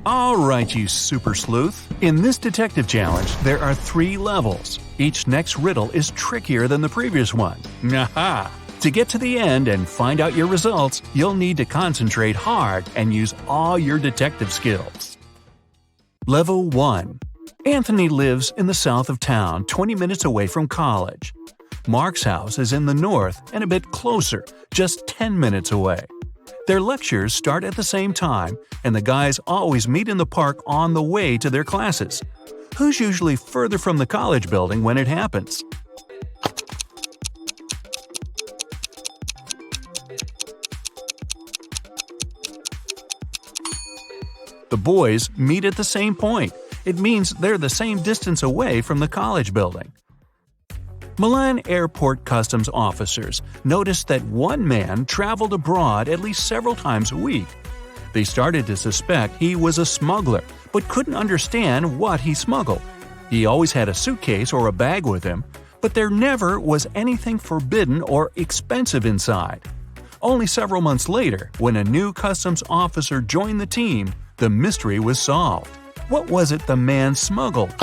Alright, you super sleuth. In this detective challenge, there are 3 levels. Each next riddle is trickier than the previous one. Aha! To get to the end and find out your results, you'll need to concentrate hard and use all your detective skills. Level 1. Anthony lives in the south of town, 20 minutes away from college. Mark's house is in the north and a bit closer, just 10 minutes away. Their lectures start at the same time, and the guys always meet in the park on the way to their classes. Who's usually further from the college building when it happens? The boys meet at the same point. It means they're the same distance away from the college building. Milan airport customs officers noticed that one man traveled abroad at least several times a week. They started to suspect he was a smuggler, but couldn't understand what he smuggled. He always had a suitcase or a bag with him, but there never was anything forbidden or expensive inside. Only several months later, when a new customs officer joined the team, the mystery was solved. What was it the man smuggled?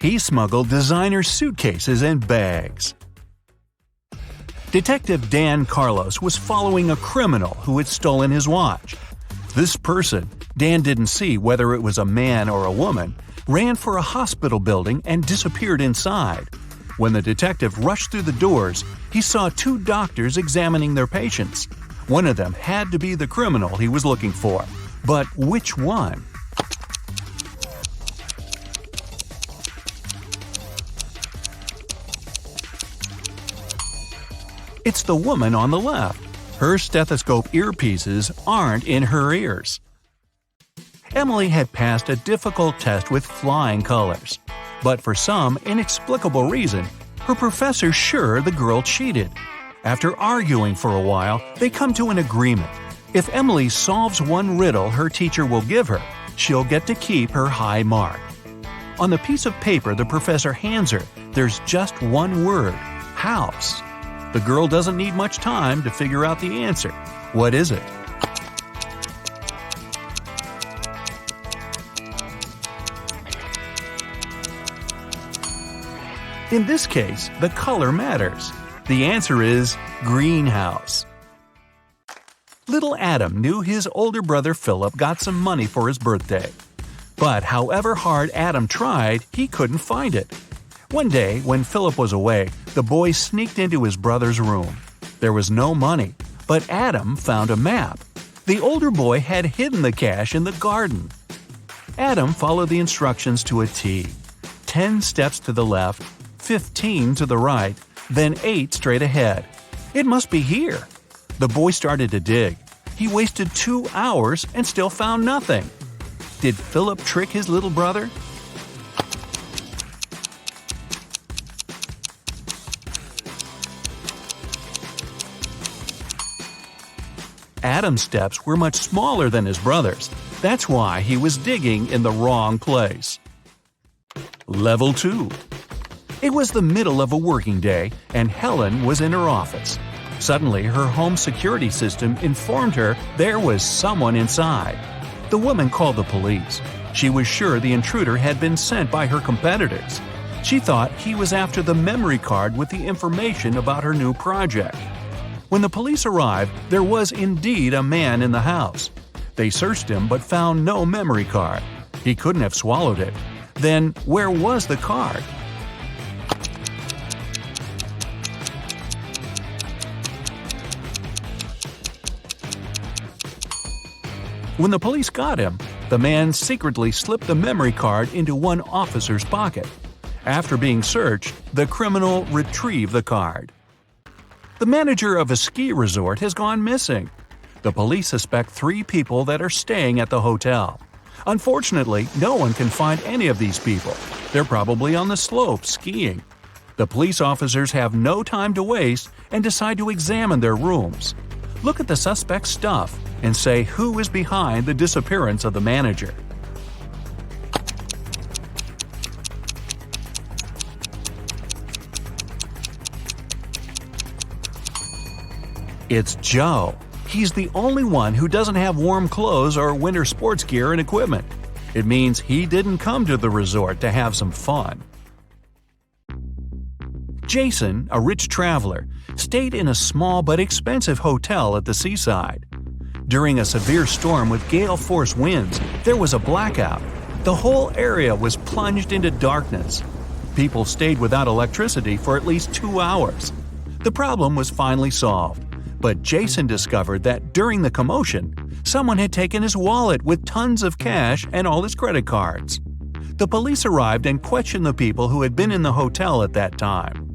He smuggled designer suitcases and bags. Detective Dan Carlos was following a criminal who had stolen his watch. This person, Dan didn't see whether it was a man or a woman, ran for a hospital building and disappeared inside. When the detective rushed through the doors, he saw 2 doctors examining their patients. One of them had to be the criminal he was looking for. But which one? It's the woman on the left. Her stethoscope earpieces aren't in her ears. Emily had passed a difficult test with flying colors. But for some inexplicable reason, her professor's sure the girl cheated. After arguing for a while, they come to an agreement. If Emily solves one riddle her teacher will give her, she'll get to keep her high mark. On the piece of paper the professor hands her, there's just one word: house. The girl doesn't need much time to figure out the answer. What is it? In this case, the color matters. The answer is greenhouse. Little Adam knew his older brother Philip got some money for his birthday. But however hard Adam tried, he couldn't find it. One day, when Philip was away, the boy sneaked into his brother's room. There was no money, but Adam found a map. The older boy had hidden the cash in the garden. Adam followed the instructions to a T. 10 steps to the left, 15 to the right, then 8 straight ahead. It must be here. The boy started to dig. He wasted 2 hours and still found nothing. Did Philip trick his little brother? Adam's steps were much smaller than his brother's. That's why he was digging in the wrong place. Level 2. It was the middle of a working day, and Helen was in her office. Suddenly, her home security system informed her there was someone inside. The woman called the police. She was sure the intruder had been sent by her competitors. She thought he was after the memory card with the information about her new project. When the police arrived, there was indeed a man in the house. They searched him but found no memory card. He couldn't have swallowed it. Then, where was the card? When the police got him, the man secretly slipped the memory card into one officer's pocket. After being searched, the criminal retrieved the card. The manager of a ski resort has gone missing. The police suspect 3 people that are staying at the hotel. Unfortunately, no one can find any of these people. They're probably on the slopes skiing. The police officers have no time to waste and decide to examine their rooms. Look at the suspect's stuff and say who is behind the disappearance of the manager. It's Joe. He's the only one who doesn't have warm clothes or winter sports gear and equipment. It means he didn't come to the resort to have some fun. Jason, a rich traveler, stayed in a small but expensive hotel at the seaside. During a severe storm with gale-force winds, there was a blackout. The whole area was plunged into darkness. People stayed without electricity for at least 2 hours. The problem was finally solved, but Jason discovered that during the commotion, someone had taken his wallet with tons of cash and all his credit cards. The police arrived and questioned the people who had been in the hotel at that time.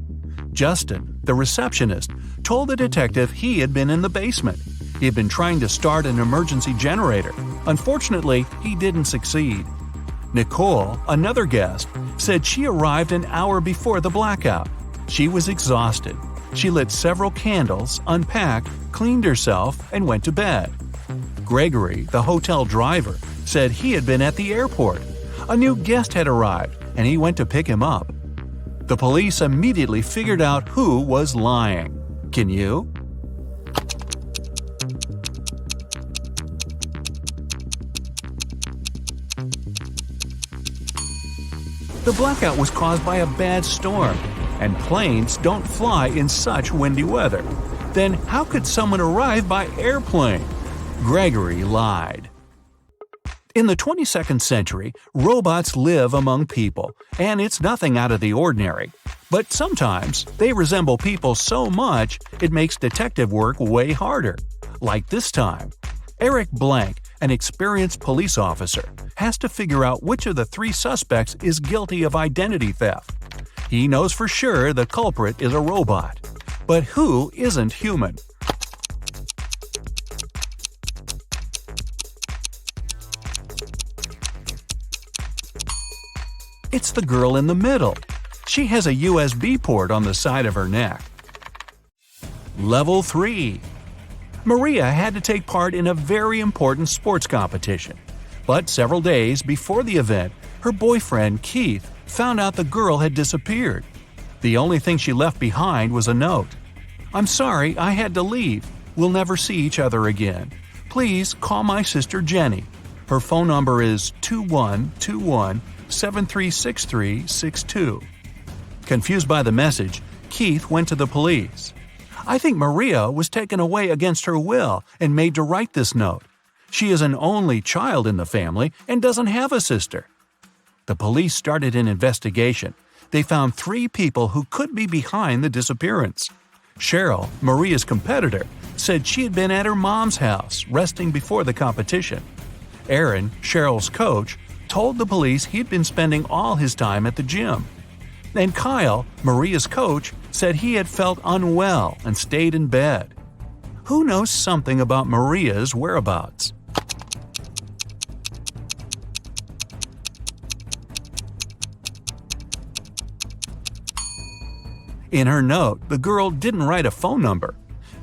Justin, the receptionist, told the detective he had been in the basement. He had been trying to start an emergency generator. Unfortunately, he didn't succeed. Nicole, another guest, said she arrived an hour before the blackout. She was exhausted. She lit several candles, unpacked, cleaned herself, and went to bed. Gregory, the hotel driver, said he had been at the airport. A new guest had arrived, and he went to pick him up. The police immediately figured out who was lying. Can you? The blackout was caused by a bad storm, and planes don't fly in such windy weather. Then how could someone arrive by airplane? Gregory lied. In the 22nd century, robots live among people, and it's nothing out of the ordinary. But sometimes, they resemble people so much it makes detective work way harder. Like this time. Eric Blank, an experienced police officer, has to figure out which of the 3 suspects is guilty of identity theft. He knows for sure the culprit is a robot. But who isn't human? It's the girl in the middle. She has a USB port on the side of her neck. Level 3. Maria had to take part in a very important sports competition. But several days before the event, her boyfriend, Keith, found out the girl had disappeared. The only thing she left behind was a note. "I'm sorry, I had to leave. We'll never see each other again. Please call my sister Jenny. Her phone number is 2121-736362. Confused by the message, Keith went to the police. "I think Maria was taken away against her will and made to write this note. She is an only child in the family and doesn't have a sister." The police started an investigation. They found 3 people who could be behind the disappearance. Cheryl, Maria's competitor, said she had been at her mom's house resting before the competition. Aaron, Cheryl's coach, told the police he'd been spending all his time at the gym. And Kyle, Maria's coach, said he had felt unwell and stayed in bed. Who knows something about Maria's whereabouts? In her note, the girl didn't write a phone number.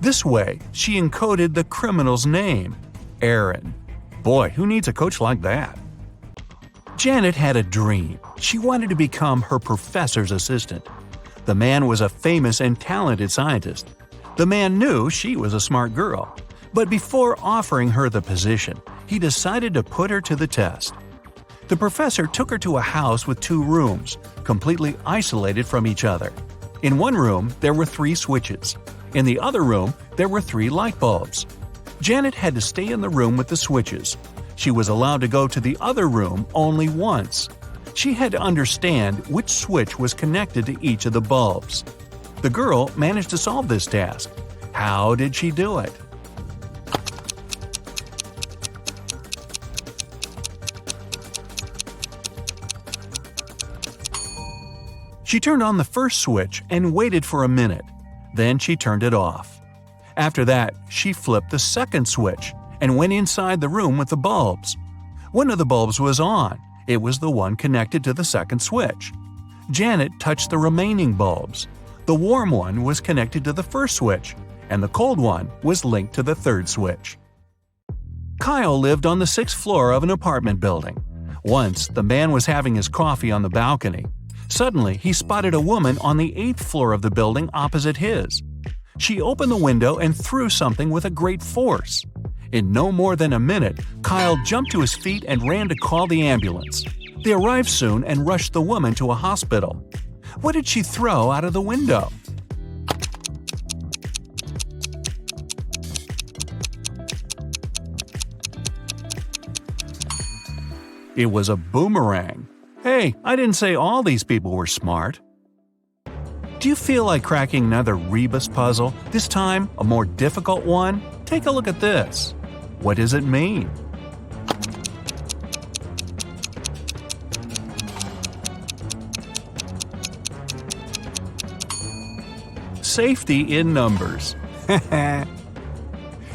This way, she encoded the criminal's name, Aaron. Boy, who needs a coach like that? Janet had a dream. She wanted to become her professor's assistant. The man was a famous and talented scientist. The man knew she was a smart girl. But before offering her the position, he decided to put her to the test. The professor took her to a house with 2 rooms, completely isolated from each other. In one room, there were 3 switches. In the other room, there were 3 light bulbs. Janet had to stay in the room with the switches. She was allowed to go to the other room only once. She had to understand which switch was connected to each of the bulbs. The girl managed to solve this task. How did she do it? She turned on the first switch and waited for a minute. Then she turned it off. After that, she flipped the second switch and went inside the room with the bulbs. One of the bulbs was on. It was the one connected to the second switch. Janet touched the remaining bulbs. The warm one was connected to the first switch, and the cold one was linked to the third switch. Kyle lived on the 6th floor of an apartment building. Once, the man was having his coffee on the balcony. Suddenly, he spotted a woman on the 8th floor of the building opposite his. She opened the window and threw something with a great force. In no more than a minute, Kyle jumped to his feet and ran to call the ambulance. They arrived soon and rushed the woman to a hospital. What did she throw out of the window? It was a boomerang. Hey, I didn't say all these people were smart. Do you feel like cracking another Rebus puzzle, this time a more difficult one? Take a look at this. What does it mean? Safety in numbers.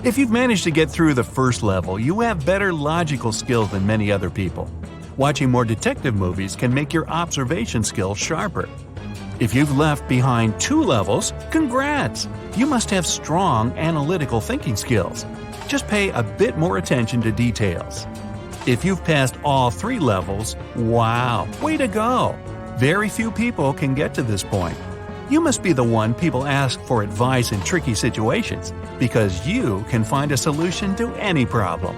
If you've managed to get through the first level, you have better logical skills than many other people. Watching more detective movies can make your observation skills sharper. If you've left behind 2 levels, congrats! You must have strong analytical thinking skills. Just pay a bit more attention to details. If you've passed all 3 levels, wow, way to go! Very few people can get to this point. You must be the one people ask for advice in tricky situations, because you can find a solution to any problem.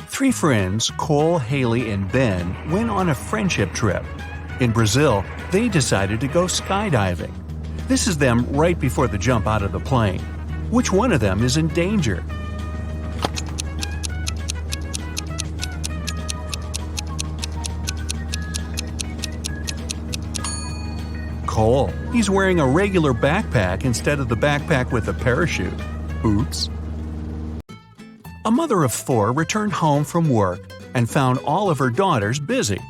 3 friends, Cole, Haley, and Ben, went on a friendship trip. In Brazil, they decided to go skydiving. This is them right before the jump out of the plane. Which one of them is in danger? Cole. He's wearing a regular backpack instead of the backpack with a parachute. Oops. A mother of 4 returned home from work and found all of her daughters busy.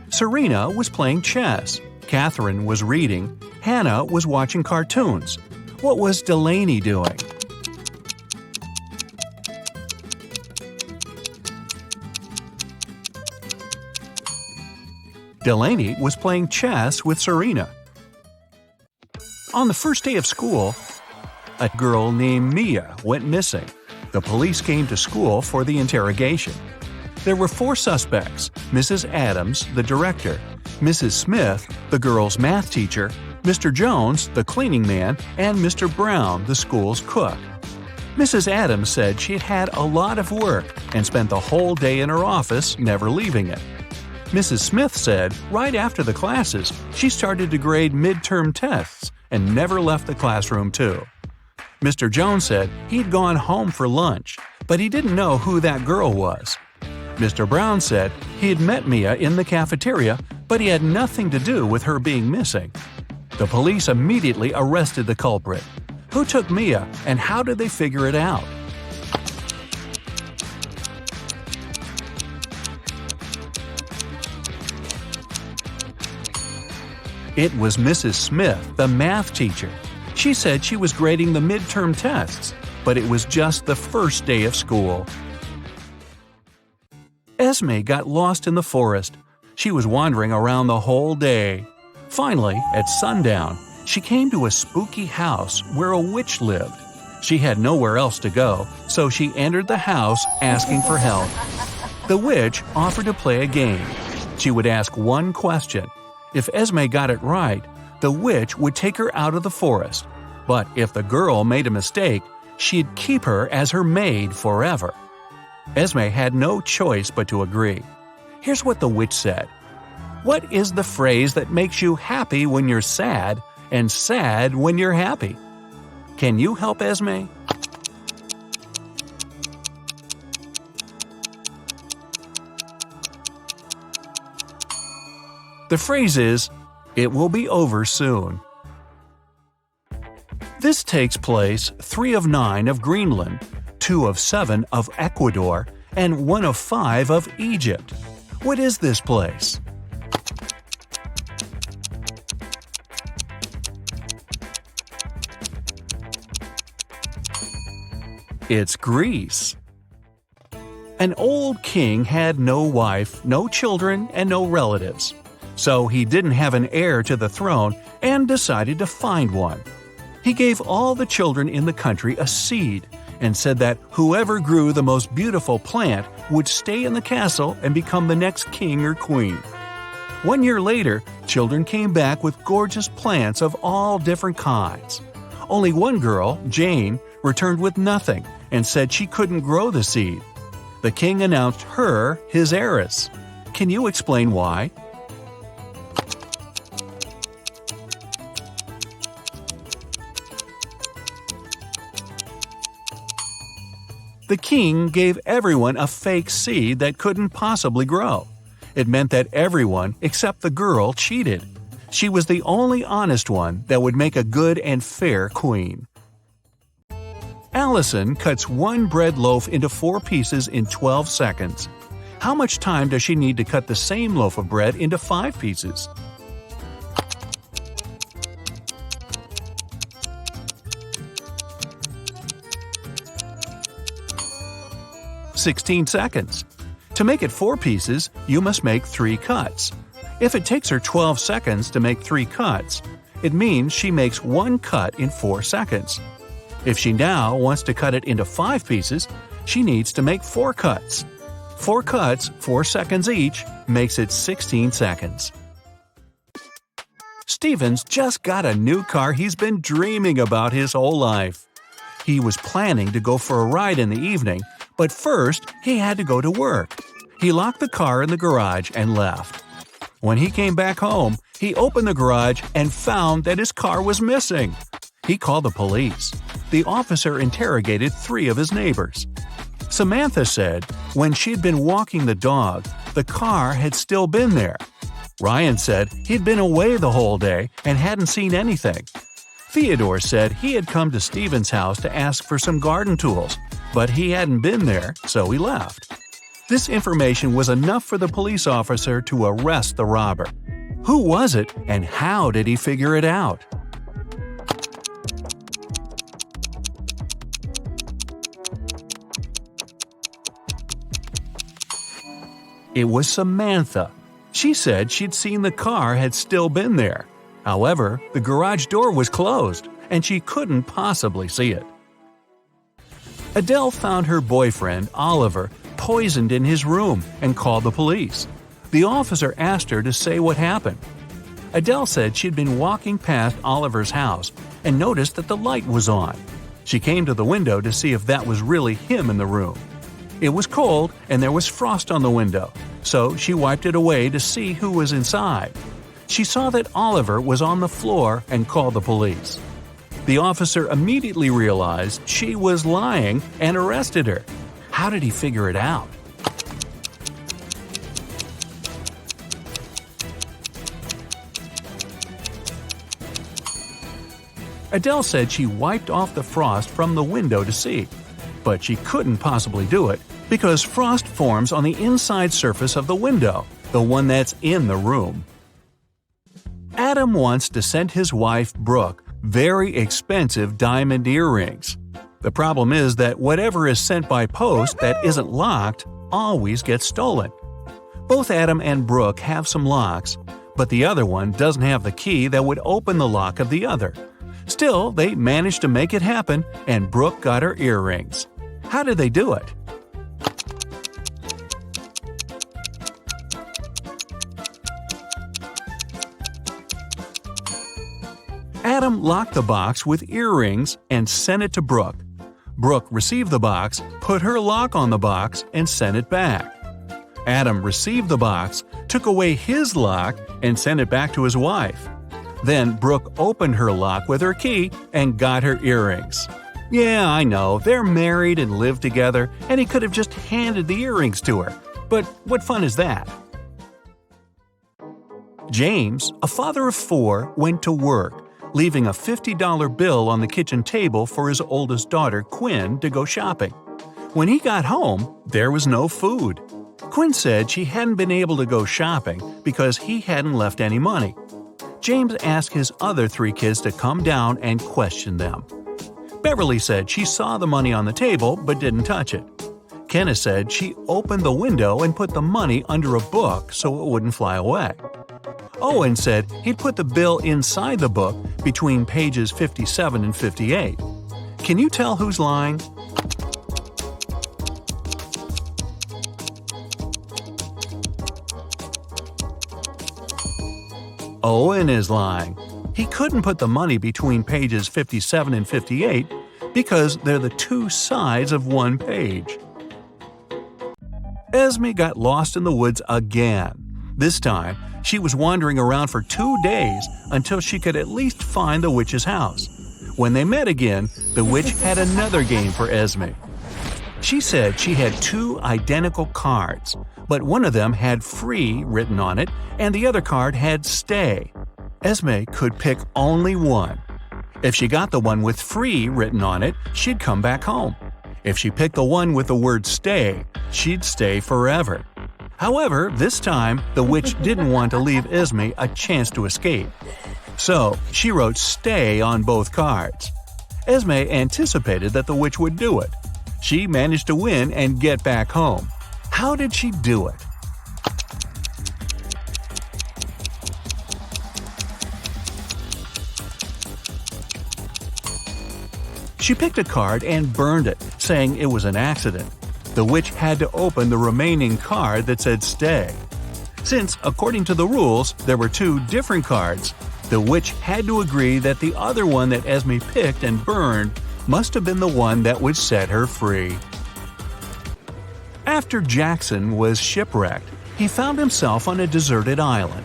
Serena was playing chess, Catherine was reading, Hannah was watching cartoons. What was Delaney doing? Delaney was playing chess with Serena. On the first day of school, a girl named Mia went missing. The police came to school for the interrogation. There were 4 suspects: Mrs. Adams, the director, Mrs. Smith, the girl's math teacher, Mr. Jones, the cleaning man, and Mr. Brown, the school's cook. Mrs. Adams said she'd had a lot of work and spent the whole day in her office, never leaving it. Mrs. Smith said right after the classes, she started to grade midterm tests and never left the classroom too. Mr. Jones said he'd gone home for lunch, but he didn't know who that girl was. Mr. Brown said he had met Mia in the cafeteria, but he had nothing to do with her being missing. The police immediately arrested the culprit. Who took Mia, and how did they figure it out? It was Mrs. Smith, the math teacher. She said she was grading the midterm tests, but it was just the first day of school. Esme got lost in the forest. She was wandering around the whole day. Finally, at sundown, she came to a spooky house where a witch lived. She had nowhere else to go, so she entered the house asking for help. The witch offered to play a game. She would ask one question. If Esme got it right, the witch would take her out of the forest. But if the girl made a mistake, she'd keep her as her maid forever. Esme had no choice but to agree. Here's what the witch said. What is the phrase that makes you happy when you're sad and sad when you're happy? Can you help Esme? The phrase is, "It will be over soon." This takes place 3 of 9 of Greenland, 2 of 7 of Ecuador, and 1 of 5 of Egypt. What is this place? It's Greece. An old king had no wife, no children, and no relatives. So he didn't have an heir to the throne and decided to find one. He gave all the children in the country a seed and said that whoever grew the most beautiful plant would stay in the castle and become the next king or queen. 1 year later, children came back with gorgeous plants of all different kinds. Only one girl, Jane, returned with nothing and said she couldn't grow the seed. The king announced her his heiress. Can you explain why? The king gave everyone a fake seed that couldn't possibly grow. It meant that everyone except the girl cheated. She was the only honest one that would make a good and fair queen. Allison cuts one bread loaf into 4 pieces in 12 seconds. How much time does she need to cut the same loaf of bread into 5 pieces? "16 seconds. To make it 4 pieces, you must make 3 cuts. If it takes her 12 seconds to make 3 cuts, it means she makes 1 cut in 4 seconds. If she now wants to cut it into 5 pieces, she needs to make 4 cuts. 4 cuts, 4 seconds each, makes it 16 seconds. Steven's just got a new car he's been dreaming about his whole life. He was planning to go for a ride in the evening, but first he had to go to work. He locked the car in the garage and left. When he came back home, he opened the garage and found that his car was missing. He called the police. The officer interrogated 3 of his neighbors. Samantha said when she'd been walking the dog, the car had still been there. Ryan said he'd been away the whole day and hadn't seen anything. Theodore said he had come to Steven's house to ask for some garden tools, but he hadn't been there, so he left. This information was enough for the police officer to arrest the robber. Who was it, and how did he figure it out? It was Samantha. She said she'd seen the car had still been there. However, the garage door was closed, and she couldn't possibly see it. Adele found her boyfriend, Oliver, poisoned in his room and called the police. The officer asked her to say what happened. Adele said she'd been walking past Oliver's house and noticed that the light was on. She came to the window to see if that was really him in the room. It was cold and there was frost on the window, so she wiped it away to see who was inside. She saw that Oliver was on the floor and called the police. The officer immediately realized she was lying and arrested her. How did he figure it out? Adele said she wiped off the frost from the window to see, but she couldn't possibly do it because frost forms on the inside surface of the window, the one that's in the room. Adam wants to send his wife, Brooke, very expensive diamond earrings. The problem is that whatever is sent by post that isn't locked always gets stolen. Both Adam and Brooke have some locks, but the other one doesn't have the key that would open the lock of the other. Still, they managed to make it happen, and Brooke got her earrings. How did they do it? Adam locked the box with earrings and sent it to Brooke. Brooke received the box, put her lock on the box, and sent it back. Adam received the box, took away his lock, and sent it back to his wife. Then Brooke opened her lock with her key and got her earrings. Yeah, I know, they're married and live together, and he could have just handed the earrings to her. But what fun is that? James, a father of 4, went to work, leaving a $50 bill on the kitchen table for his oldest daughter, Quinn, to go shopping. When he got home, there was no food. Quinn said she hadn't been able to go shopping because he hadn't left any money. James asked his other 3 kids to come down and question them. Beverly said she saw the money on the table but didn't touch it. Kenneth said she opened the window and put the money under a book so it wouldn't fly away. Owen said he'd put the bill inside the book between pages 57 and 58. Can you tell who's lying? Owen is lying. He couldn't put the money between pages 57 and 58 because they're the two sides of one page. Esme got lost in the woods again. This time, she was wandering around for 2 days until she could at least find the witch's house. When they met again, the witch had another game for Esme. She said she had 2 identical cards, but one of them had free written on it and the other card had stay. Esme could pick only one. If she got the one with free written on it, she'd come back home. If she picked the one with the word stay, she'd stay forever. However, this time, the witch didn't want to leave Esme a chance to escape. So, she wrote stay on both cards. Esme anticipated that the witch would do it. She managed to win and get back home. How did she do it? She picked a card and burned it, saying it was an accident. The witch had to open the remaining card that said stay. Since, according to the rules, there were 2 different cards, the witch had to agree that the other one that Esme picked and burned must have been the one that would set her free. After Jackson was shipwrecked, he found himself on a deserted island.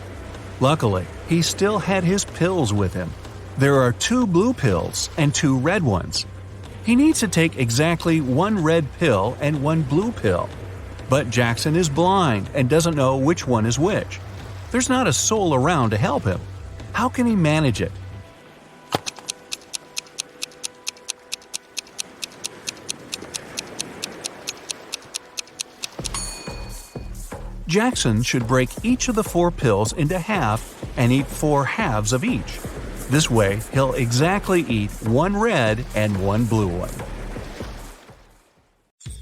Luckily, he still had his pills with him. There are 2 blue pills and 2 red ones. He needs to take exactly 1 red pill and 1 blue pill. But Jackson is blind and doesn't know which one is which. There's not a soul around to help him. How can he manage it? Jackson should break each of the 4 pills into half and eat 4 halves of each. This way, he'll exactly eat 1 red and 1 blue one.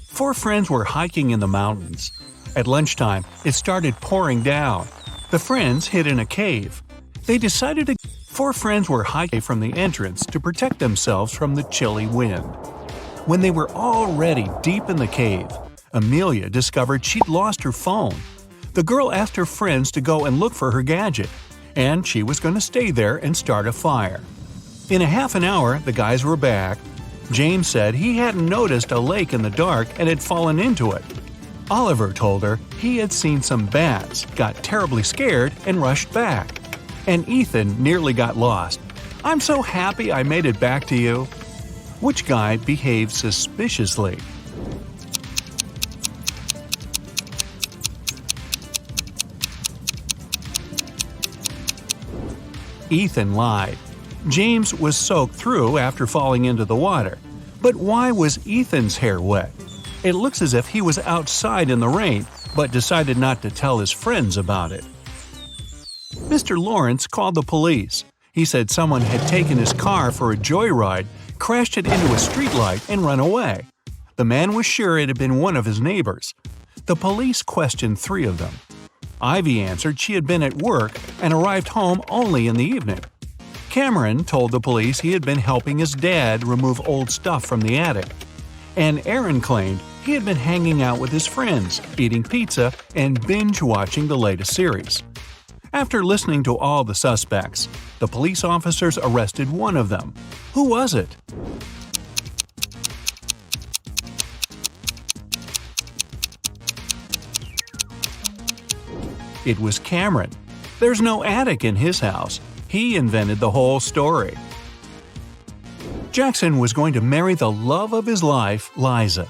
4 friends were hiking in the mountains. At lunchtime, it started pouring down. The friends hid in a cave. They decided to 4 friends were hiking from the entrance to protect themselves from the chilly wind. When they were already deep in the cave, Amelia discovered she'd lost her phone. The girl asked her friends to go and look for her gadget, and she was going to stay there and start a fire. In a half an hour, the guys were back. James said he hadn't noticed a lake in the dark and had fallen into it. Oliver told her he had seen some bats, got terribly scared, and rushed back. And Ethan nearly got lost. "I'm so happy I made it back to you." Which guy behaved suspiciously? Ethan lied. James was soaked through after falling into the water. But why was Ethan's hair wet? It looks as if he was outside in the rain, but decided not to tell his friends about it. Mr. Lawrence called the police. He said someone had taken his car for a joyride, crashed it into a streetlight, and run away. The man was sure it had been one of his neighbors. The police questioned 3 of them. Ivy answered she had been at work and arrived home only in the evening. Cameron told the police he had been helping his dad remove old stuff from the attic. And Aaron claimed he had been hanging out with his friends, eating pizza, and binge-watching the latest series. After listening to all the suspects, the police officers arrested one of them. Who was it? It was Cameron. There's no attic in his house. He invented the whole story. Jackson was going to marry the love of his life, Liza.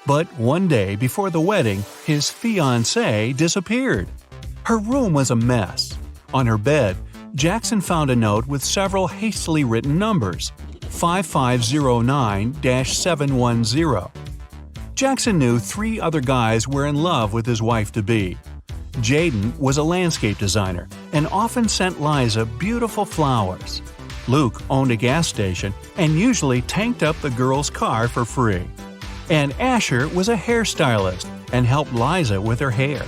But one day before the wedding, his fiancée disappeared. Her room was a mess. On her bed, Jackson found a note with several hastily written numbers, 5509-710. Jackson knew 3 other guys were in love with his wife-to-be. Jaden was a landscape designer and often sent Liza beautiful flowers. Luke owned a gas station and usually tanked up the girl's car for free. And Asher was a hairstylist and helped Liza with her hair.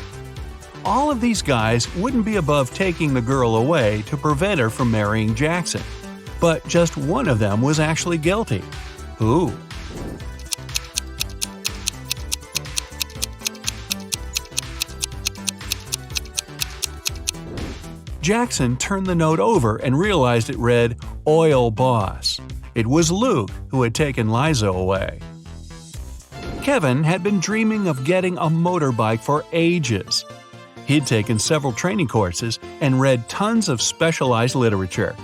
All of these guys wouldn't be above taking the girl away to prevent her from marrying Jackson. But just one of them was actually guilty. Who? Jackson turned the note over and realized it read, "Oil Boss." It was Luke who had taken Liza away. Kevin had been dreaming of getting a motorbike for ages. He'd taken several training courses and read tons of specialized literature.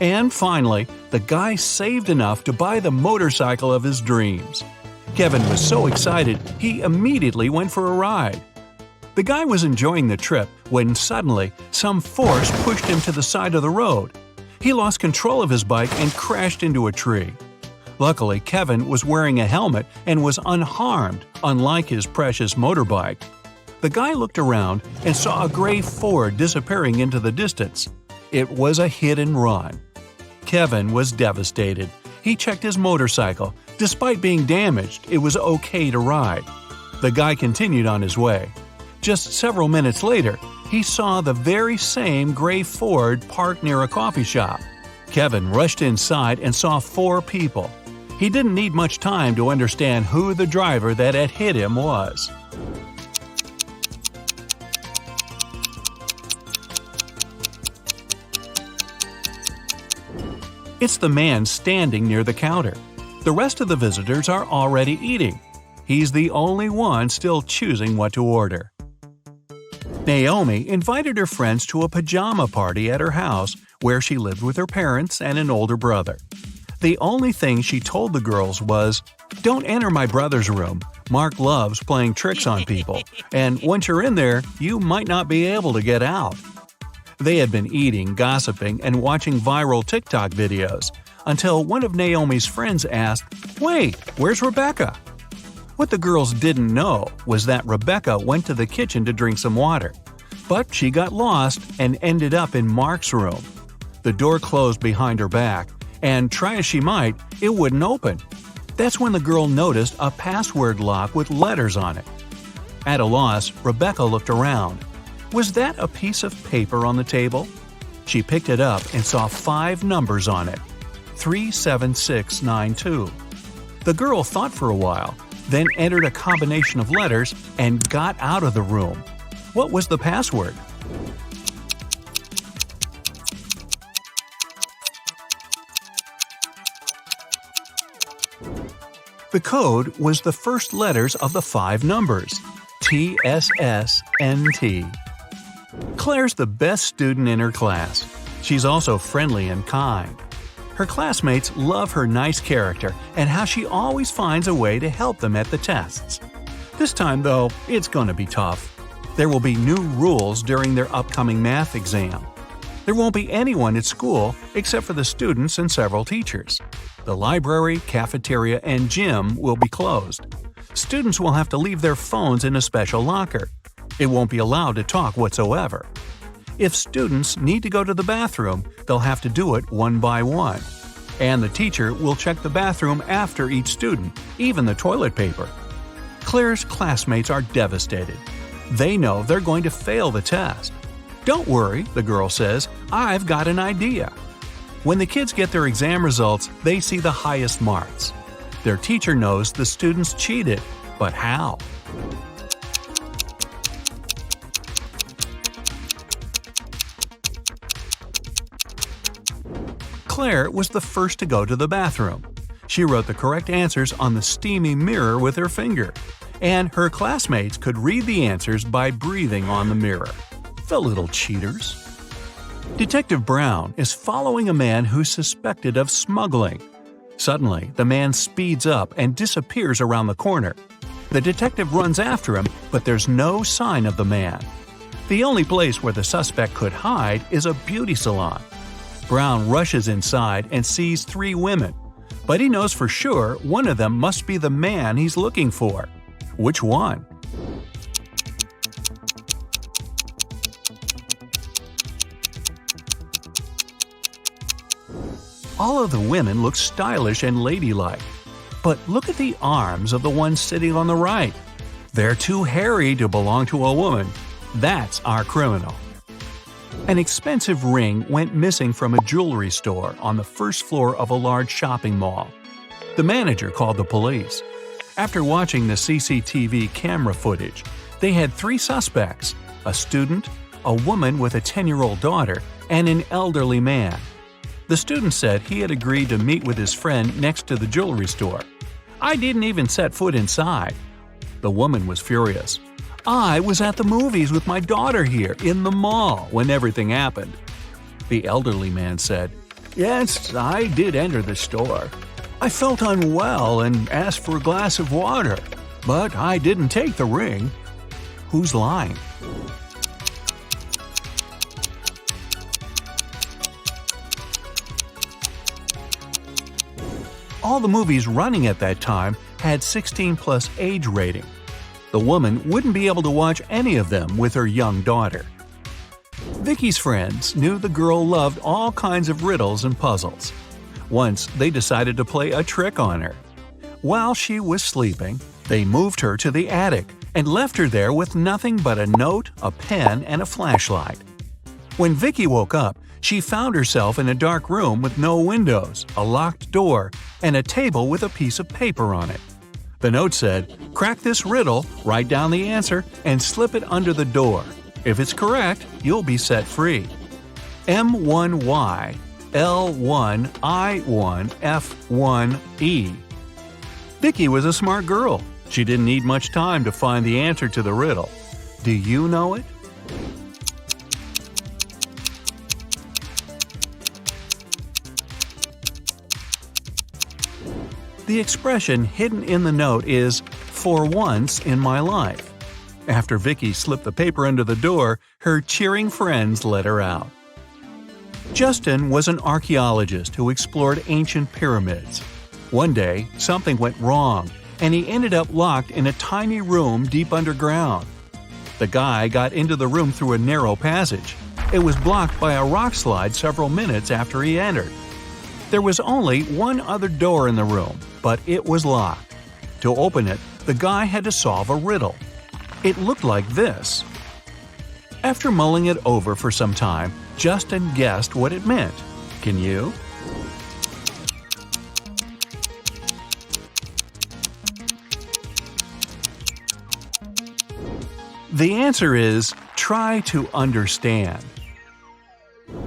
And finally, the guy saved enough to buy the motorcycle of his dreams. Kevin was so excited, he immediately went for a ride. The guy was enjoying the trip when suddenly some force pushed him to the side of the road. He lost control of his bike and crashed into a tree. Luckily, Kevin was wearing a helmet and was unharmed, unlike his precious motorbike. The guy looked around and saw a gray Ford disappearing into the distance. It was a hit and run. Kevin was devastated. He checked his motorcycle. Despite being damaged, it was okay to ride. The guy continued on his way. Just several minutes later, he saw the very same gray Ford parked near a coffee shop. Kevin rushed inside and saw 4 people. He didn't need much time to understand who the driver that had hit him was. It's the man standing near the counter. The rest of the visitors are already eating. He's the only one still choosing what to order. Naomi invited her friends to a pajama party at her house where she lived with her parents and an older brother. The only thing she told the girls was, "Don't enter my brother's room. Mark loves playing tricks on people, and once you're in there, you might not be able to get out." They had been eating, gossiping, and watching viral TikTok videos until one of Naomi's friends asked, "Wait, where's Rebecca?" What the girls didn't know was that Rebecca went to the kitchen to drink some water. But she got lost and ended up in Mark's room. The door closed behind her back, and try as she might, it wouldn't open. That's when the girl noticed a password lock with letters on it. At a loss, Rebecca looked around. Was that a piece of paper on the table? She picked it up and saw 5 numbers on it. 37692. The girl thought for a while, then entered a combination of letters and got out of the room. What was the password? The code was the first letters of the 5 numbers, TSSNT. Claire's the best student in her class. She's also friendly and kind. Her classmates love her nice character and how she always finds a way to help them at the tests. This time, though, it's going to be tough. There will be new rules during their upcoming math exam. There won't be anyone at school except for the students and several teachers. The library, cafeteria, and gym will be closed. Students will have to leave their phones in a special locker. It won't be allowed to talk whatsoever. If students need to go to the bathroom, they'll have to do it one by one. And the teacher will check the bathroom after each student, even the toilet paper. Claire's classmates are devastated. They know they're going to fail the test. "Don't worry," the girl says, "I've got an idea." When the kids get their exam results, they see the highest marks. Their teacher knows the students cheated, but how? Claire was the first to go to the bathroom. She wrote the correct answers on the steamy mirror with her finger, and her classmates could read the answers by breathing on the mirror. The little cheaters. Detective Brown is following a man who's suspected of smuggling. Suddenly, the man speeds up and disappears around the corner. The detective runs after him, but there's no sign of the man. The only place where the suspect could hide is a beauty salon. Brown rushes inside and sees 3 women, but he knows for sure one of them must be the man he's looking for. Which one? All of the women look stylish and ladylike. But look at the arms of the one sitting on the right. They're too hairy to belong to a woman. That's our criminal. An expensive ring went missing from a jewelry store on the first floor of a large shopping mall. The manager called the police. After watching the CCTV camera footage, they had 3 suspects: a student, a woman with a 10-year-old daughter, and an elderly man. The student said he had agreed to meet with his friend next to the jewelry store. "I didn't even set foot inside." The woman was furious. "I was at the movies with my daughter here in the mall when everything happened." The elderly man said, "Yes, I did enter the store. I felt unwell and asked for a glass of water, but I didn't take the ring." Who's lying? All the movies running at that time had 16+ age rating. The woman wouldn't be able to watch any of them with her young daughter. Vicky's friends knew the girl loved all kinds of riddles and puzzles. Once, they decided to play a trick on her. While she was sleeping, they moved her to the attic and left her there with nothing but a note, a pen, and a flashlight. When Vicky woke up, she found herself in a dark room with no windows, a locked door, and a table with a piece of paper on it. The note said, "Crack this riddle, write down the answer, and slip it under the door. If it's correct, you'll be set free. M1Y L1I1F1E." Vicky was a smart girl. She didn't need much time to find the answer to the riddle. Do you know it? The expression hidden in the note is, "for once in my life." After Vicky slipped the paper under the door, her cheering friends let her out. Justin was an archaeologist who explored ancient pyramids. One day, something went wrong, and he ended up locked in a tiny room deep underground. The guy got into the room through a narrow passage. It was blocked by a rock slide several minutes after he entered. There was only one other door in the room, but it was locked. To open it, the guy had to solve a riddle. It looked like this. After mulling it over for some time, Justin guessed what it meant. Can you? The answer is, try to understand.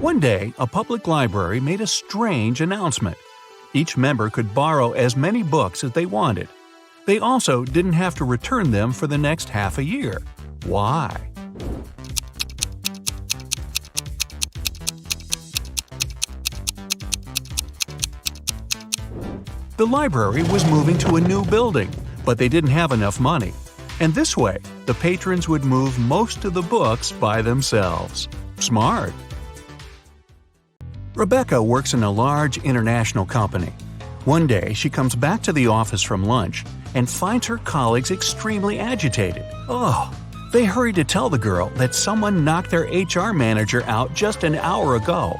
One day, a public library made a strange announcement. Each member could borrow as many books as they wanted. They also didn't have to return them for the next half a year. Why? The library was moving to a new building, but they didn't have enough money. And this way, the patrons would move most of the books by themselves. Smart. Rebecca works in a large international company. One day, she comes back to the office from lunch and finds her colleagues extremely agitated. They hurry to tell the girl that someone knocked their HR manager out just an hour ago.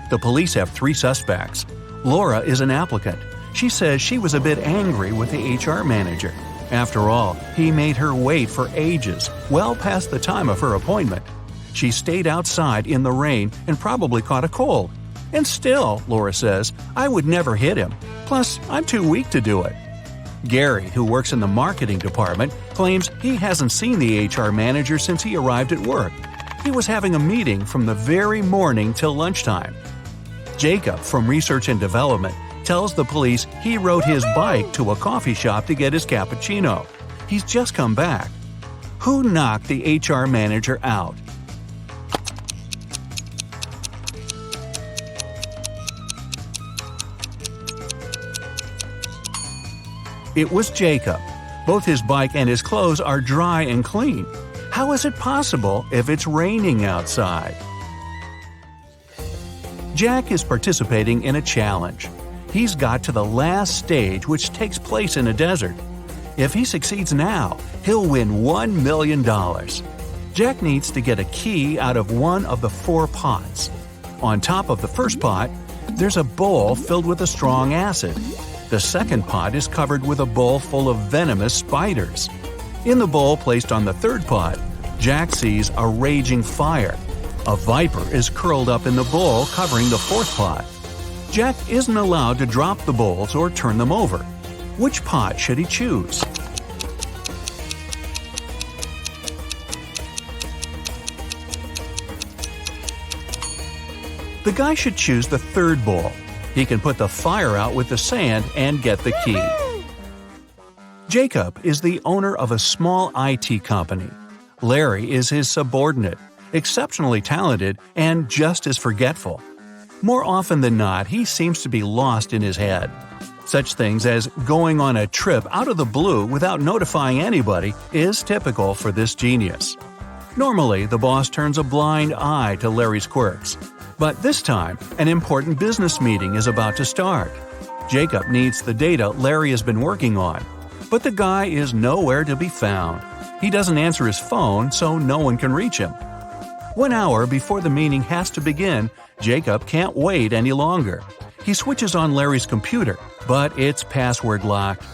The police have 3 suspects. Laura is an applicant. She says she was a bit angry with the HR manager. After all, he made her wait for ages, well past the time of her appointment. She stayed outside in the rain and probably caught a cold. And still, Laura says, I would never hit him. Plus, I'm too weak to do it. Gary, who works in the marketing department, claims he hasn't seen the HR manager since he arrived at work. He was having a meeting from the very morning till lunchtime. Jacob, from research and development, tells the police he rode his bike to a coffee shop to get his cappuccino. He's just come back. Who knocked the HR manager out? It was Jacob. Both his bike and his clothes are dry and clean. How is it possible if it's raining outside? Jack is participating in a challenge. He's got to the last stage, which takes place in a desert. If he succeeds now, he'll win $1 million. Jack needs to get a key out of one of the 4 pots. On top of the first pot, there's a bowl filled with a strong acid. The second pot is covered with a bowl full of venomous spiders. In the bowl placed on the third pot, Jack sees a raging fire. A viper is curled up in the bowl covering the fourth pot. Jack isn't allowed to drop the bowls or turn them over. Which pot should he choose? The guy should choose the third bowl. He can put the fire out with the sand and get the key. Jacob is the owner of a small IT company. Larry is his subordinate, exceptionally talented and just as forgetful. More often than not, he seems to be lost in his head. Such things as going on a trip out of the blue without notifying anybody is typical for this genius. Normally, the boss turns a blind eye to Larry's quirks. But this time, an important business meeting is about to start. Jacob needs the data Larry has been working on, but the guy is nowhere to be found. He doesn't answer his phone, so no one can reach him. 1 hour before the meeting has to begin, Jacob can't wait any longer. He switches on Larry's computer, but it's password locked.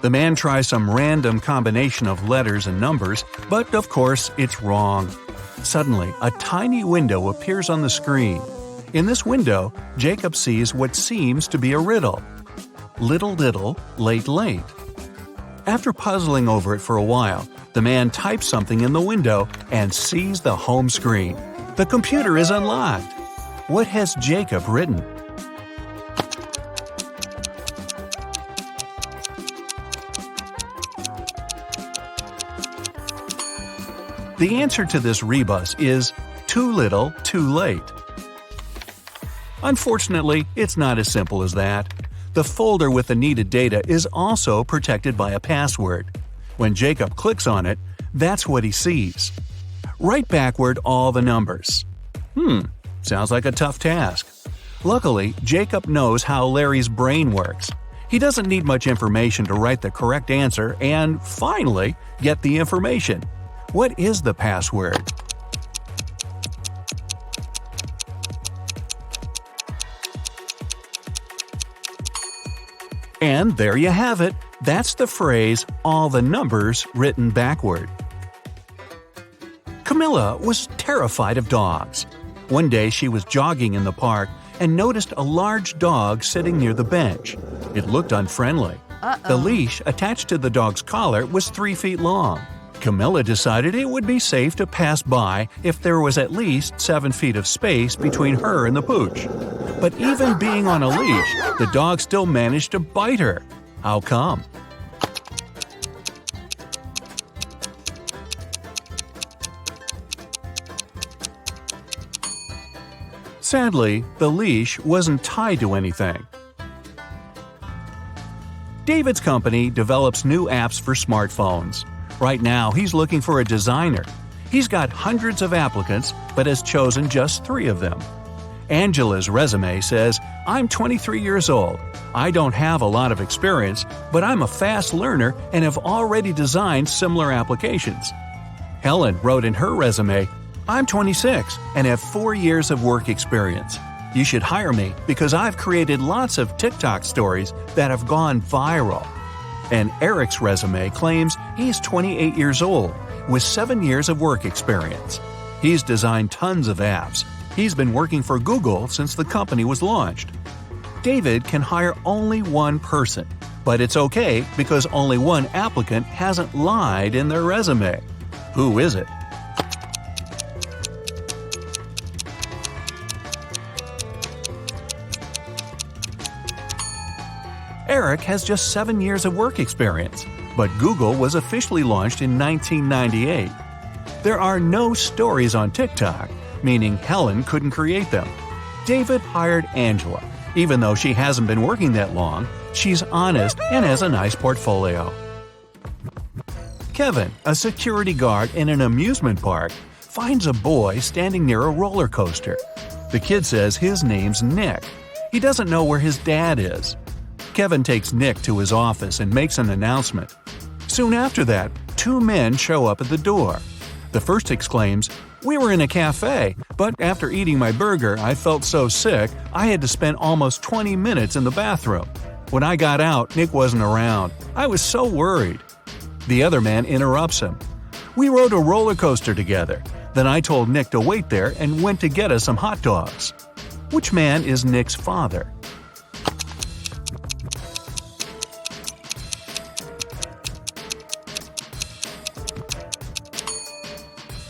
The man tries some random combination of letters and numbers, but of course it's wrong. Suddenly, a tiny window appears on the screen. In this window, Jacob sees what seems to be a riddle. Little, late, late. After puzzling over it for a while, the man types something in the window and sees the home screen. The computer is unlocked. What has Jacob written? The answer to this rebus is too little, too late. Unfortunately, it's not as simple as that. The folder with the needed data is also protected by a password. When Jacob clicks on it, that's what he sees. Write backward all the numbers. Sounds like a tough task. Luckily, Jacob knows how Larry's brain works. He doesn't need much information to write the correct answer and, finally, get the information. What is the password? And there you have it. That's the phrase, all the numbers written backward. Camilla was terrified of dogs. One day she was jogging in the park and noticed a large dog sitting near the bench. It looked unfriendly. The leash attached to the dog's collar was 3 feet long. Camilla decided it would be safe to pass by if there was at least 7 feet of space between her and the pooch. But even being on a leash, the dog still managed to bite her. How come? Sadly, the leash wasn't tied to anything. David's company develops new apps for smartphones. Right now, he's looking for a designer. He's got hundreds of applicants, but has chosen just 3 of them. Angela's resume says, "I'm 23 years old. I don't have a lot of experience, but I'm a fast learner and have already designed similar applications." Helen wrote in her resume, "I'm 26 and have 4 years of work experience. You should hire me because I've created lots of TikTok stories that have gone viral." And Eric's resume claims he's 28 years old with 7 years of work experience. He's designed tons of apps. He's been working for Google since the company was launched. David can hire only one person, but it's okay because only one applicant hasn't lied in their resume. Who is it? Eric has just 7 years of work experience, but Google was officially launched in 1998. There are no stories on TikTok, meaning Helen couldn't create them. David hired Angela. Even though she hasn't been working that long, she's honest and has a nice portfolio. Kevin, a security guard in an amusement park, finds a boy standing near a roller coaster. The kid says his name's Nick. He doesn't know where his dad is. Kevin takes Nick to his office and makes an announcement. Soon after that, 2 men show up at the door. The first exclaims, "We were in a cafe, but after eating my burger, I felt so sick I had to spend almost 20 minutes in the bathroom. When I got out, Nick wasn't around. I was so worried." The other man interrupts him. "We rode a roller coaster together. Then I told Nick to wait there and went to get us some hot dogs." Which man is Nick's father?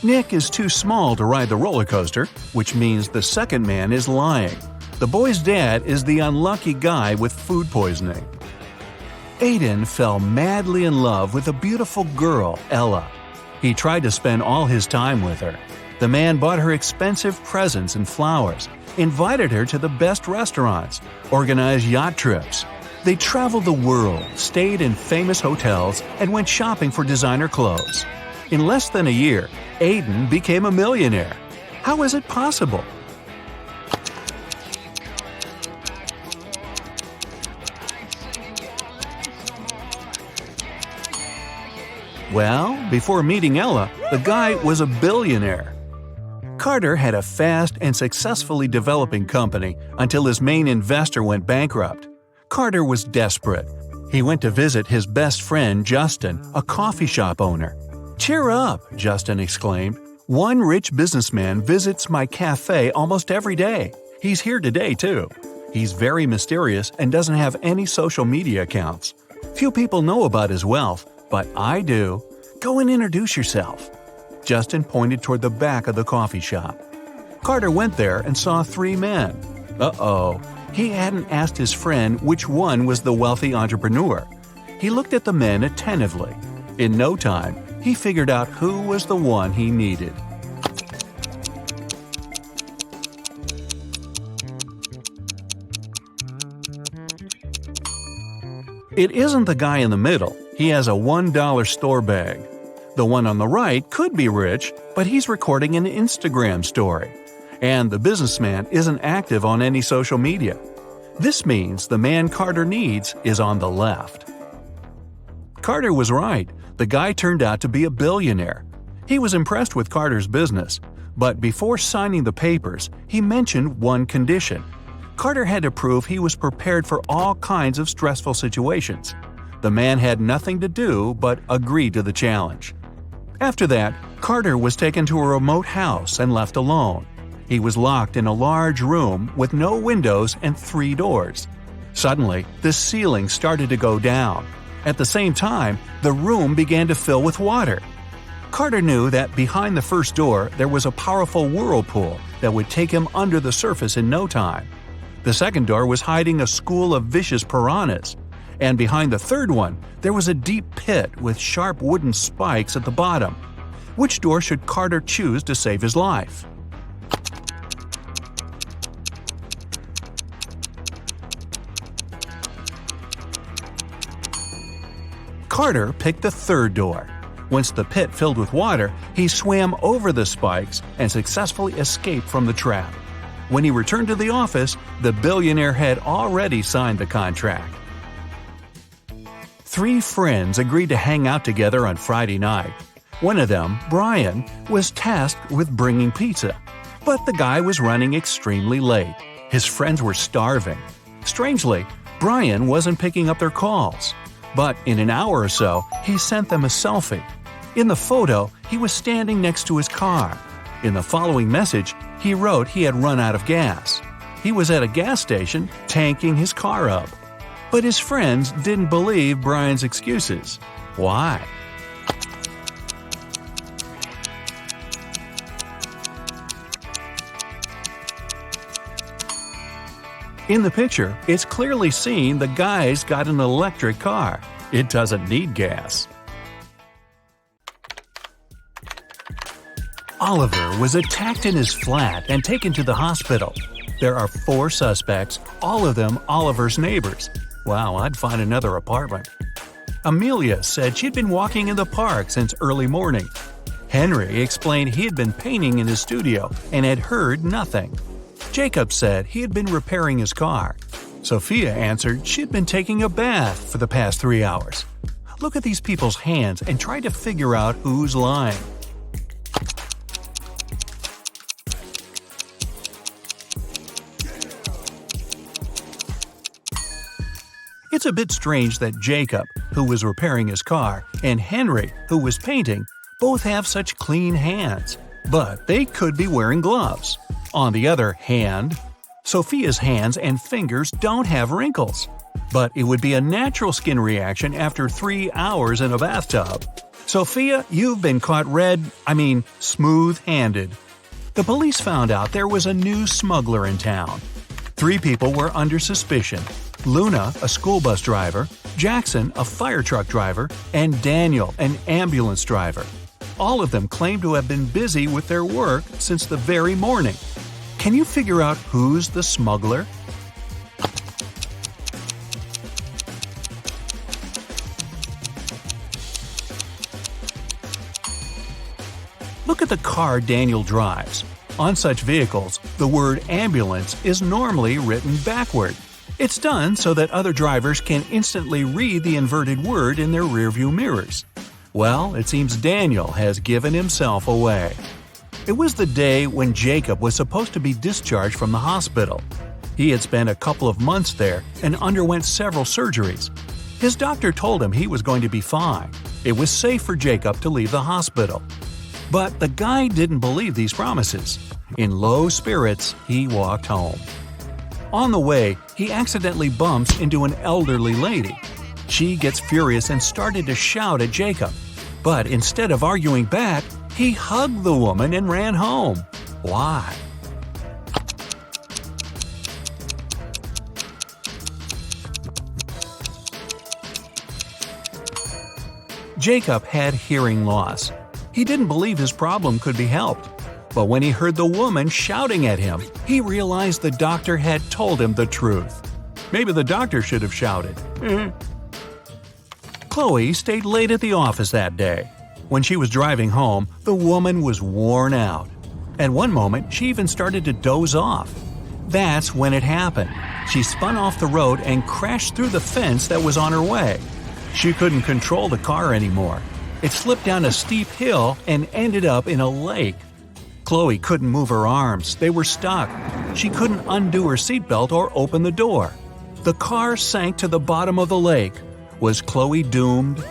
Nick is too small to ride the roller coaster, which means the second man is lying. The boy's dad is the unlucky guy with food poisoning. Aiden fell madly in love with a beautiful girl, Ella. He tried to spend all his time with her. The man bought her expensive presents and flowers, invited her to the best restaurants, organized yacht trips. They traveled the world, stayed in famous hotels, and went shopping for designer clothes. In less than a year, Aiden became a millionaire. How is it possible? Well, before meeting Ella, the guy was a billionaire. Carter had a fast and successfully developing company until his main investor went bankrupt. Carter was desperate. He went to visit his best friend Justin, a coffee shop owner. "Cheer up," Justin exclaimed. "One rich businessman visits my cafe almost every day. He's here today, too. He's very mysterious and doesn't have any social media accounts. Few people know about his wealth, but I do. Go and introduce yourself." Justin pointed toward the back of the coffee shop. Carter went there and saw 3 men. Uh-oh. He hadn't asked his friend which one was the wealthy entrepreneur. He looked at the men attentively. In no time, he figured out who was the one he needed. It isn't the guy in the middle. He has a $1 store bag. The one on the right could be rich, but he's recording an Instagram story. And the businessman isn't active on any social media. This means the man Carter needs is on the left. Carter was right. The guy turned out to be a billionaire. He was impressed with Carter's business, but before signing the papers, he mentioned one condition. Carter had to prove he was prepared for all kinds of stressful situations. The man had nothing to do but agree to the challenge. After that, Carter was taken to a remote house and left alone. He was locked in a large room with no windows and 3 doors. Suddenly, the ceiling started to go down. At the same time, the room began to fill with water. Carter knew that behind the first door there was a powerful whirlpool that would take him under the surface in no time. The second door was hiding a school of vicious piranhas. And behind the third one, there was a deep pit with sharp wooden spikes at the bottom. Which door should Carter choose to save his life? Carter picked the third door. Once the pit filled with water, he swam over the spikes and successfully escaped from the trap. When he returned to the office, the billionaire had already signed the contract. 3 friends agreed to hang out together on Friday night. One of them, Brian, was tasked with bringing pizza. But the guy was running extremely late. His friends were starving. Strangely, Brian wasn't picking up their calls. But in an hour or so, he sent them a selfie. In the photo, he was standing next to his car. In the following message, he wrote he had run out of gas. He was at a gas station, tanking his car up. But his friends didn't believe Brian's excuses. Why? In the picture, it's clearly seen the guy's got an electric car. It doesn't need gas. Oliver was attacked in his flat and taken to the hospital. There are 4 suspects, all of them Oliver's neighbors. Wow, I'd find another apartment. Amelia said she'd been walking in the park since early morning. Henry explained he had been painting in his studio and had heard nothing. Jacob said he had been repairing his car. Sophia answered she'd been taking a bath for the past 3 hours. Look at these people's hands and try to figure out who's lying. It's a bit strange that Jacob, who was repairing his car, and Henry, who was painting, both have such clean hands. But they could be wearing gloves. On the other hand, Sophia's hands and fingers don't have wrinkles. But it would be a natural skin reaction after 3 hours in a bathtub. Sophia, you've been caught smooth-handed. The police found out there was a new smuggler in town. 3 people were under suspicion: Luna, a school bus driver, Jackson, a fire truck driver, and Daniel, an ambulance driver. All of them claimed to have been busy with their work since the very morning. Can you figure out who's the smuggler? Look at the car Daniel drives. On such vehicles, the word ambulance is normally written backward. It's done so that other drivers can instantly read the inverted word in their rearview mirrors. Well, it seems Daniel has given himself away. It was the day when Jacob was supposed to be discharged from the hospital. He had spent a couple of months there and underwent several surgeries. His doctor told him he was going to be fine. It was safe for Jacob to leave the hospital. But the guy didn't believe these promises. In low spirits, he walked home. On the way, he accidentally bumps into an elderly lady. She gets furious and started to shout at Jacob. But instead of arguing back, he hugged the woman and ran home. Why? Jacob had hearing loss. He didn't believe his problem could be helped. But when he heard the woman shouting at him, he realized the doctor had told him the truth. Maybe the doctor should have shouted. Chloe stayed late at the office that day. When she was driving home, the woman was worn out. At one moment, she even started to doze off. That's when it happened. She spun off the road and crashed through the fence that was on her way. She couldn't control the car anymore. It slipped down a steep hill and ended up in a lake. Chloe couldn't move her arms. They were stuck. She couldn't undo her seatbelt or open the door. The car sank to the bottom of the lake. Was Chloe doomed?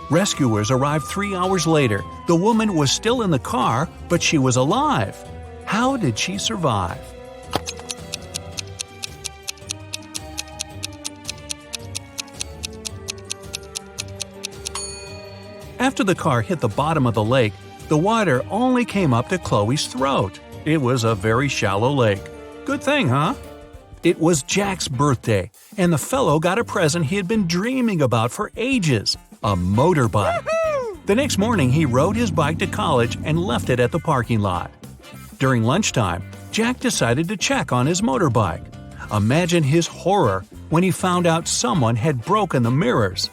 Rescuers arrived 3 hours later. The woman was still in the car, but she was alive. How did she survive? After the car hit the bottom of the lake, the water only came up to Chloe's throat. It was a very shallow lake. Good thing, huh? It was Jack's birthday, and the fellow got a present he had been dreaming about for ages – a motorbike. The next morning, he rode his bike to college and left it at the parking lot. During lunchtime, Jack decided to check on his motorbike. Imagine his horror when he found out someone had broken the mirrors.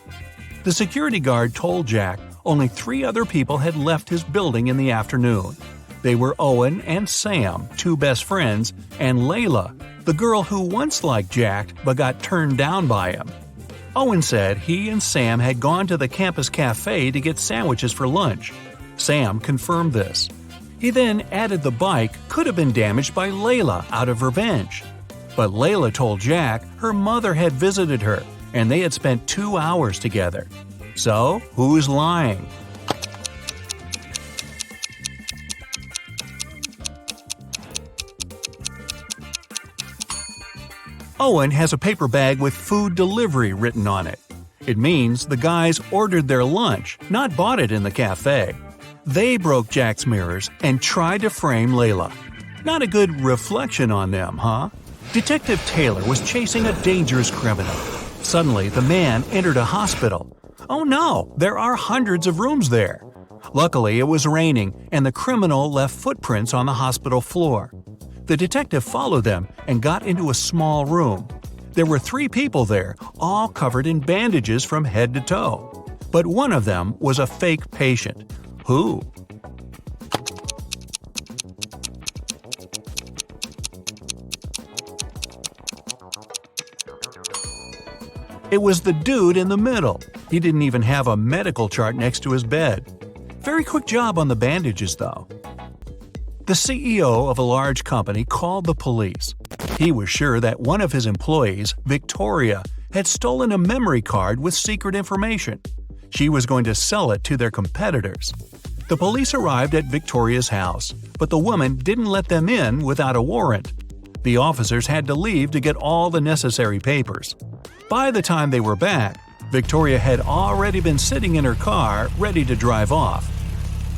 The security guard told Jack only 3 other people had left his building in the afternoon. They were Owen and Sam, 2 best friends, and Layla, the girl who once liked Jack but got turned down by him. Owen said he and Sam had gone to the campus cafe to get sandwiches for lunch. Sam confirmed this. He then added the bike could have been damaged by Layla out of revenge. But Layla told Jack her mother had visited her, and they had spent 2 hours together. So, who's lying? Owen has a paper bag with food delivery written on it. It means the guys ordered their lunch, not bought it in the cafe. They broke Jack's mirrors and tried to frame Layla. Not a good reflection on them, huh? Detective Taylor was chasing a dangerous criminal. Suddenly, the man entered a hospital. Oh no, there are hundreds of rooms there. Luckily, it was raining, and the criminal left footprints on the hospital floor. The detective followed them and got into a small room. There were 3 people there, all covered in bandages from head to toe. But one of them was a fake patient. Who? It was the dude in the middle. He didn't even have a medical chart next to his bed. Very quick job on the bandages, though. The CEO of a large company called the police. He was sure that one of his employees, Victoria, had stolen a memory card with secret information. She was going to sell it to their competitors. The police arrived at Victoria's house, but the woman didn't let them in without a warrant. The officers had to leave to get all the necessary papers. By the time they were back, Victoria had already been sitting in her car, ready to drive off.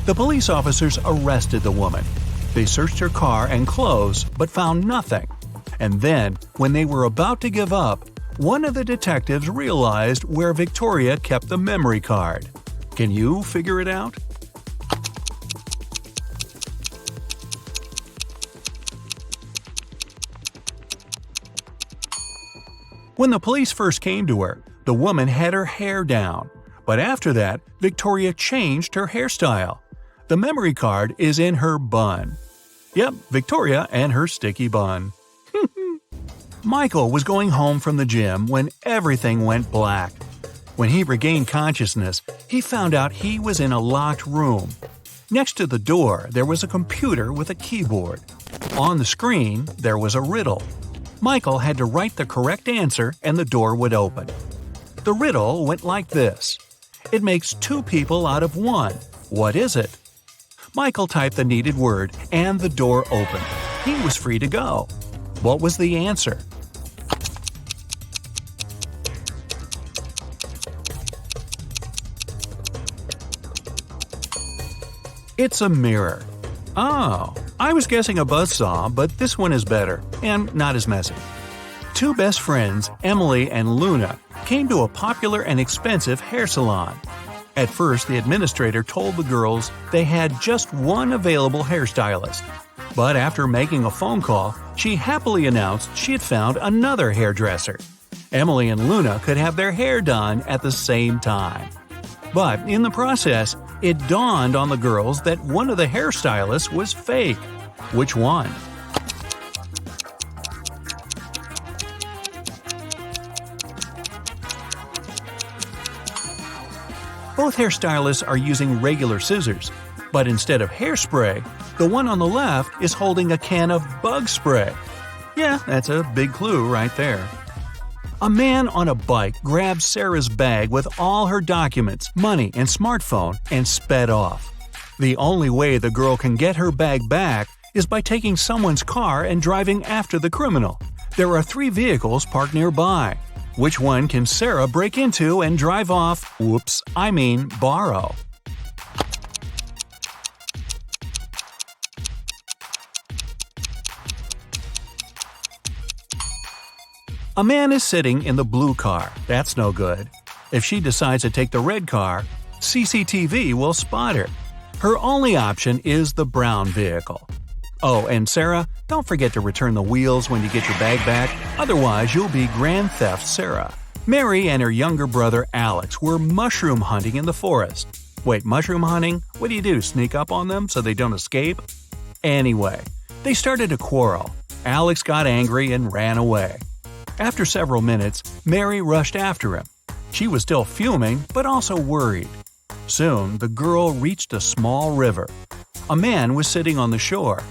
The police officers arrested the woman. They searched her car and clothes, but found nothing. And then, when they were about to give up, one of the detectives realized where Victoria kept the memory card. Can you figure it out? When the police first came to her, the woman had her hair down. But after that, Victoria changed her hairstyle. The memory card is in her bun. Yep, Victoria and her sticky bun. Michael was going home from the gym when everything went black. When he regained consciousness, he found out he was in a locked room. Next to the door, there was a computer with a keyboard. On the screen, there was a riddle. Michael had to write the correct answer and the door would open. The riddle went like this. It makes two people out of one. What is it? Michael typed the needed word and the door opened. He was free to go. What was the answer? It's a mirror. Oh, I was guessing a buzzsaw, but this one is better, and not as messy. Two best friends, Emily and Luna, came to a popular and expensive hair salon. At first, the administrator told the girls they had just one available hairstylist. But after making a phone call, she happily announced she had found another hairdresser. Emily and Luna could have their hair done at the same time. But in the process, it dawned on the girls that one of the hairstylists was fake. Which one? Both hairstylists are using regular scissors, but instead of hairspray, the one on the left is holding a can of bug spray. Yeah, that's a big clue right there. A man on a bike grabbed Sarah's bag with all her documents, money, and smartphone and sped off. The only way the girl can get her bag back is by taking someone's car and driving after the criminal. There are 3 vehicles parked nearby. Which one can Sarah break into and drive off? Borrow. A man is sitting in the blue car. That's no good. If she decides to take the red car, CCTV will spot her. Her only option is the brown vehicle. Oh, and Sarah, don't forget to return the wheels when you get your bag back, otherwise you'll be Grand Theft Sarah. Mary and her younger brother Alex were mushroom hunting in the forest. Wait, mushroom hunting? What do? Sneak up on them so they don't escape? Anyway, they started a quarrel. Alex got angry and ran away. After several minutes, Mary rushed after him. She was still fuming, but also worried. Soon, the girl reached a small river. A man was sitting on the shore.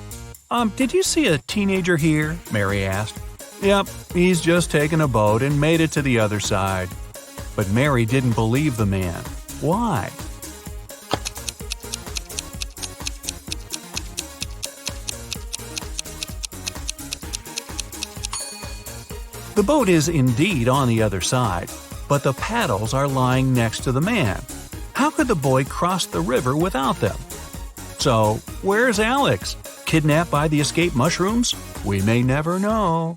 Did you see a teenager here?" Mary asked. "Yep, he's just taken a boat and made it to the other side." But Mary didn't believe the man. Why? The boat is indeed on the other side, but the paddles are lying next to the man. How could the boy cross the river without them? So, where's Alex? Kidnapped by the escaped mushrooms? We may never know.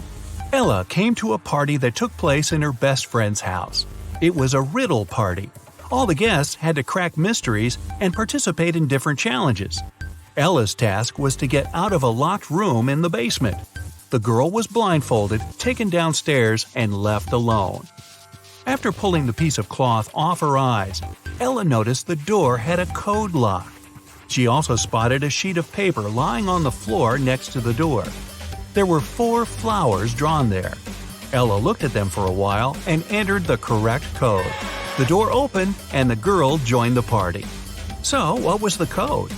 Ella came to a party that took place in her best friend's house. It was a riddle party. All the guests had to crack mysteries and participate in different challenges. Ella's task was to get out of a locked room in the basement. The girl was blindfolded, taken downstairs, and left alone. After pulling the piece of cloth off her eyes, Ella noticed the door had a code lock. She also spotted a sheet of paper lying on the floor next to the door. There were 4 flowers drawn there. Ella looked at them for a while and entered the correct code. The door opened and the girl joined the party. So, what was the code?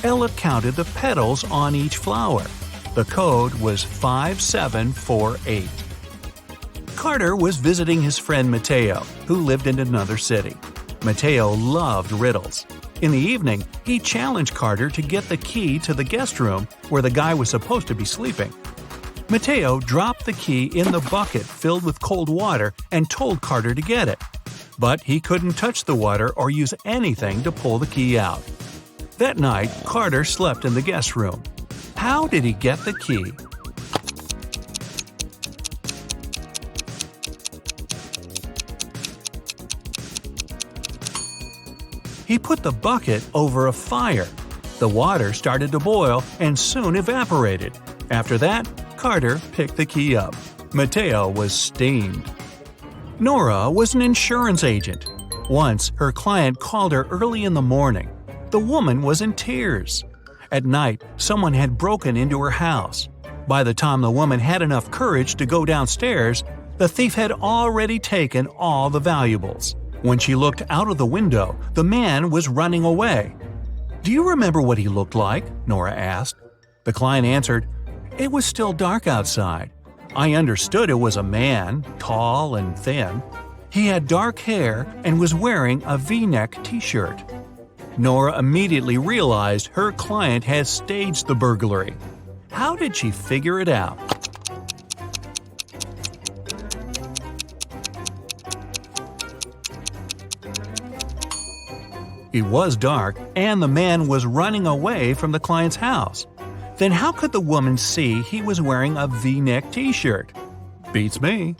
Ella counted the petals on each flower. The code was 5748. Carter was visiting his friend Mateo, who lived in another city. Mateo loved riddles. In the evening, he challenged Carter to get the key to the guest room where the guy was supposed to be sleeping. Mateo dropped the key in the bucket filled with cold water and told Carter to get it. But he couldn't touch the water or use anything to pull the key out. That night, Carter slept in the guest room. How did he get the key? He put the bucket over a fire. The water started to boil and soon evaporated. After that, Carter picked the key up. Mateo was steamed. Nora was an insurance agent. Once, her client called her early in the morning. The woman was in tears. At night, someone had broken into her house. By the time the woman had enough courage to go downstairs, the thief had already taken all the valuables. When she looked out of the window, the man was running away. "Do you remember what he looked like?" Nora asked. The client answered, "It was still dark outside. I understood it was a man, tall and thin. He had dark hair and was wearing a V-neck t-shirt." Nora immediately realized her client had staged the burglary. How did she figure it out? It was dark, and the man was running away from the client's house. Then how could the woman see he was wearing a V-neck t-shirt? Beats me.